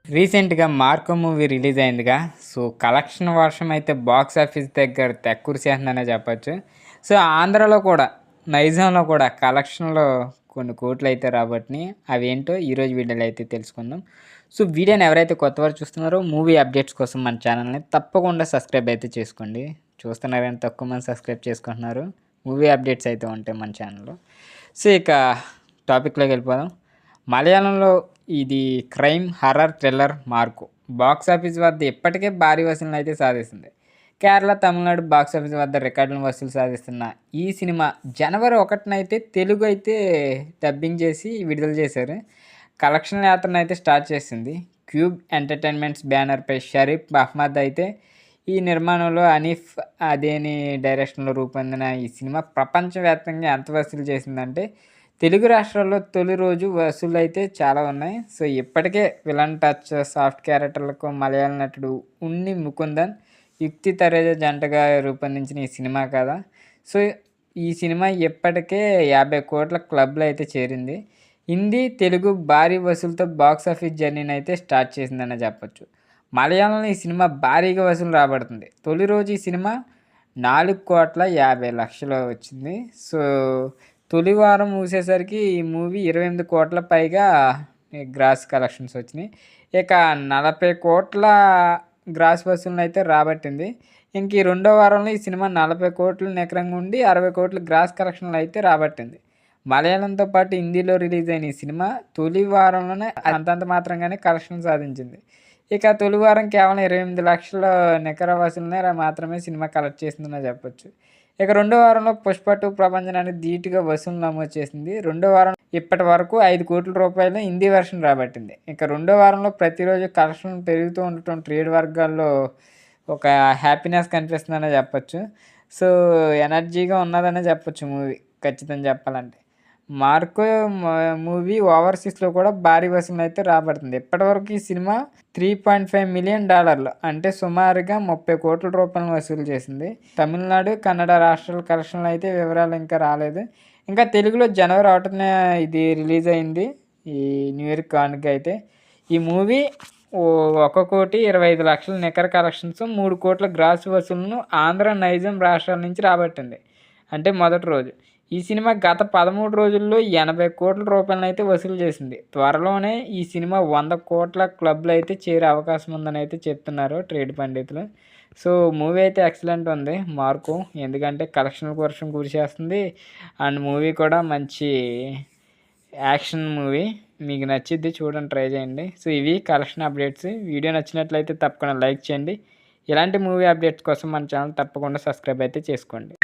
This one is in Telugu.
రీసెంట్‌గా 'మార్కో' మూవీ రిలీజ్ అయిందిగా. సో, కలెక్షన్ వర్షం అయితే బాక్స్ ఆఫీస్ దగ్గర తెక్కురిసేస్తుందనే చెప్పొచ్చు. సో, ఆంధ్రాలో కూడా, నైజాంలో కూడా కలెక్షన్‌లో కొన్ని కోట్లయితే రాబట్టినియి. అవేంటో ఈరోజు వీడియోలో అయితే తెలుసుకుందాం. సో, వీడియోని ఎవరైతే కొత్తవారు చూస్తున్నారో మూవీ అప్డేట్స్ కోసం మన ఛానల్‌ని తప్పకుండా సబ్స్క్రైబ్ అయితే చేసుకోండి. చూస్తున్నారు గానీ తక్కువ మంది సబ్స్క్రైబ్ చేసుకుంటున్నారు. మూవీ అప్డేట్స్ అయితే ఉంటాయి మన ఛానల్‌లో. సో, ఇక టాపిక్‌లోకి వెళ్ళిపోదాం. మలయాళంలో ఇది crime, horror, thriller 'Marco' box office వద్ద ఇప్పటికే భారీ వసూళ్లను అయితే సాధిస్తుంది. కేరళ, తమిళనాడు బాక్స్ ఆఫీస్ వద్ద రికార్డులను వసూలు సాధిస్తున్న ఈ సినిమా జనవరి 1న తెలుగు అయితే డబ్బింగ్ చేసి విడుదల చేశారు. కలెక్షన్ల యాత్రను అయితే స్టార్ట్ చేసింది. క్యూబ్ ఎంటర్టైన్మెంట్స్ బ్యానర్పై షరీఫ్ అహ్మద్ అయితే ఈ నిర్మాణంలో అనీఫ్ అదేని డైరెక్షన్లో రూపొందిన ఈ సినిమా ప్రపంచవ్యాప్తంగా ఎంత వసూలు చేసిందంటే తెలుగు రాష్ట్రాల్లో తొలి రోజు వసూళ్ళైతే చాలా ఉన్నాయి. సో, ఇప్పటికే విలన్ టచ్, సాఫ్ట్ క్యారెక్టర్లకు మలయాళ నటుడు ఉన్ని ముకుందన్, యుక్తి తరేజ జంటగా రూపొందించిన ఈ సినిమా కదా. సో, ఈ సినిమా ఇప్పటికే 50 కోట్ల క్లబ్‌లో అయితే చేరింది. హిందీ, తెలుగు భారీ వసూలుతో బాక్స్ ఆఫీస్ జర్నీని అయితే స్టార్ట్ చేసిందనే చెప్పొచ్చు. మలయాళంలో ఈ సినిమా భారీగా వసూలు రాబడుతుంది. తొలి రోజు ఈ సినిమా 4,50,00,000 వచ్చింది. సో, తొలి వారం ముగిసేసరికి ఈ మూవీ 28 కోట్ల పైగా గ్రాస్ కలెక్షన్స్ వచ్చినాయి. ఇక 40 కోట్ల గ్రాస్ వసూలును అయితే రాబట్టింది. ఇంక ఈ రెండో వారంలో ఈ సినిమా 40 కోట్లు నికరంగా ఉండి 60 కోట్ల గ్రాస్ కలెక్షన్లు అయితే రాబట్టింది. మలయాళంతో పాటు హిందీలో రిలీజ్ అయిన ఈ సినిమా తొలి వారంలోనే అంతంత మాత్రంగానే కలెక్షన్ సాధించింది. ఇక తొలి వారం కేవలం 28 లక్షల నికర వసూలునే మాత్రమే సినిమా కలెక్ట్ చేసిందనే చెప్పొచ్చు. ఇక రెండో వారంలో 'పుష్ప 2' ప్రపంచానికి ధీటుగా వసూలు నమోదు చేసింది. రెండో వారం ఇప్పటి వరకు 5 కోట్ల రూపాయలు హిందీ వెర్షన్ రాబట్టింది. ఇక రెండో వారంలో ప్రతిరోజు కలెక్షన్లు పెరుగుతూ ఉండటం ట్రేడ్ వర్గాల్లో ఒక హ్యాపీనెస్ కనిపిస్తుందనే చెప్పొచ్చు. సో, ఎనర్జీగా ఉన్నదనే చెప్పొచ్చు మూవీ ఖచ్చితంగా చెప్పాలంటే. 'మార్కో' మూవీ ఓవర్సీస్‌లో కూడా భారీ వసూలు అయితే రాబడుతుంది. ఇప్పటివరకు ఈ సినిమా $3.5 మిలియన్ అంటే సుమారుగా 30 కోట్ల రూపాయలను వసూలు చేసింది. తమిళనాడు, కన్నడ రాష్ట్రాల కలెక్షన్లు అయితే వివరాలు ఇంకా రాలేదు. ఇంకా తెలుగులో జనవరి 1న ఇది రిలీజ్ అయింది. ఈ న్యూ ఇయర్ కానుక అయితే. ఈ మూవీ 1,25,00,000 నికర కలెక్షన్స్, 3 కోట్ల గ్రాస్ వసూలును ఆంధ్ర, నైజాం రాష్ట్రాల నుంచి రాబట్టింది. అంటే మొదటి రోజు. ఈ సినిమా గత 13 రోజుల్లో 80 కోట్ల రూపాయలను అయితే వసూలు చేసింది. త్వరలోనే ఈ సినిమా 100 కోట్ల క్లబ్‌లో అయితే చేరే అవకాశం ఉందని అయితే చెప్తున్నారు ట్రేడ్ పండితులు. సో, మూవీ అయితే ఎక్సలెంట్ ఉంది 'మార్కో'. ఎందుకంటే కలెక్షన్ల వర్షం కురిసేస్తుంది. అండ్ మూవీ కూడా మంచి యాక్షన్ మూవీ. మీకు నచ్చిద్ది, చూడండి, ట్రై చేయండి. సో, ఇవి కలెక్షన్ అప్డేట్స్. వీడియో నచ్చినట్లయితే తప్పకుండా లైక్ చేయండి. ఇలాంటి మూవీ అప్డేట్స్ కోసం మన ఛానల్ తప్పకుండా సబ్స్క్రైబ్ అయితే చేసుకోండి.